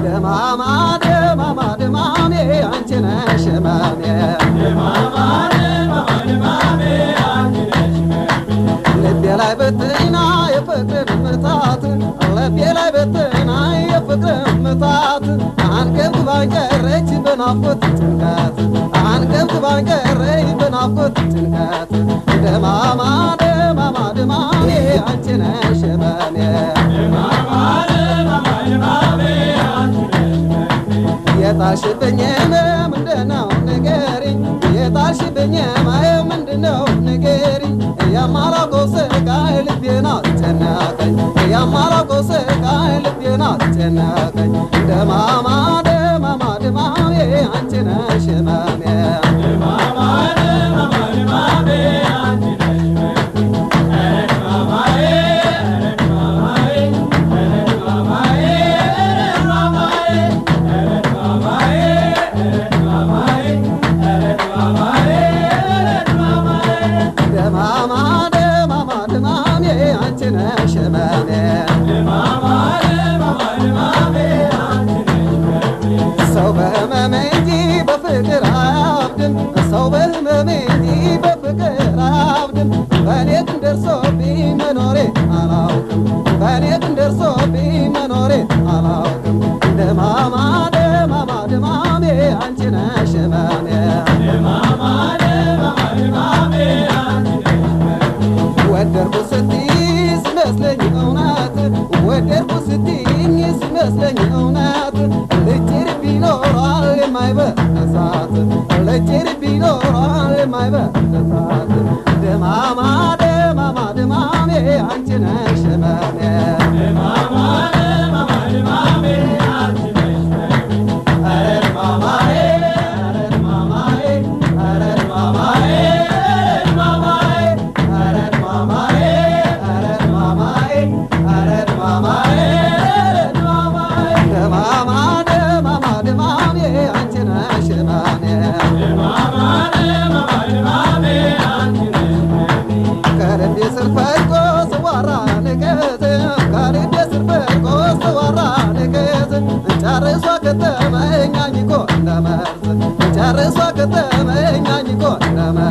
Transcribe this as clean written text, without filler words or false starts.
ደማማ ደማማ ደማሜ አንቺ ነሽ ህመሜ ደማማ ደማማ ደማሜ አንቺ ነሽ ህመሜ ልቤ ላይ በትና የፍቅር ምታት ልቤ ላይ በትና የፍቅር ምታት አንገብግባኝ ቀረች በናፍቆት ጭንቀት አንገብግባኝ ቀረች በናፍቆት ጭንቀት ደማማ ደማማ ደማሜ አንቺ ነሽ ህመሜ ደማማ ደማማ ደማሜ አንቺ ነሽ ህመሜ የጣልሽብኝ ምንድነው ንገሪኝ የጣልሽብኝ ምንድነው ንገሪኝ ያማላቀው ስቃይ ልቤን አስጨነቀኝ ያማላቀው ስቃይ ልቤን አስጨነቀኝ ደማማ ደማማ ደማሜ አንቺ ነሽ ህመሜ ደማማ ደማማ ደማሜ አንቺ ነሽ ህመሜ ኧረ ደማማዬ ኧረ ደማማዬ ኧረ ደማማዬ ኧረ ደማማዬ ኧረ ደማማዬ ኧረ ደማማዬ ኧረ ደማማዬ ደማማ ደማማ ደማሜ አንቺ ነሽ ህመሜ ደማማ ደማማ ደማሜ አንቺ ነሽ ህመሜ ሰው በህመሜ እንጂ በፍቅር አያብድም ሰው በህመሜ እንጂ በፍቅር አያብድም በእኔ ግን ደርሶብኝ መኖሬ አላውቅም በእኔ ግን ደርሶብኝ መኖሬ አላውቅም ደማማ ደማማ ደማሜ አንቺ ነሽ ህመሜ ደማማ ደማማ ደማሜ አንቺ ነሽ ህመሜ ወደድኩ ስትይ ሲመስለኝ እውነት ወደድኩ ስትይኝ ሲመስለኝ እውነት ልጭር ቢኖራል የማይበሳት ልጭር ቢኖራል የማይበሳት ደማማ ደማማ ደማሜ አንቺ ነሽ ህመሜ ደማማ ደማማ ደማሜ አንቺ ነሽ ህመሜ ኧረ ደማማዬ ኧረ ደማማዬ ኧረ ደማማዬ ኧረ ደማማዬ ኧረ ደማማዬ ኧረ ደማማዬ ኧረ ደማማዬ ደማማ ደማማ ደማሜ አንቺ ነሽ ህመሜ ደማማ ደማማ ደማሜ አንቺ ነሽ ህመሜ ከልቤ ስር ፈልቆ ስዋራ ንቀት ከልቤ ስር ፈልቆ ስዋራ ንቀት ጨርሷ ከተመኝ አኝኮ እንደመርዝ ጨርሷ ከተመኝ አኝኮ እንደመርዝ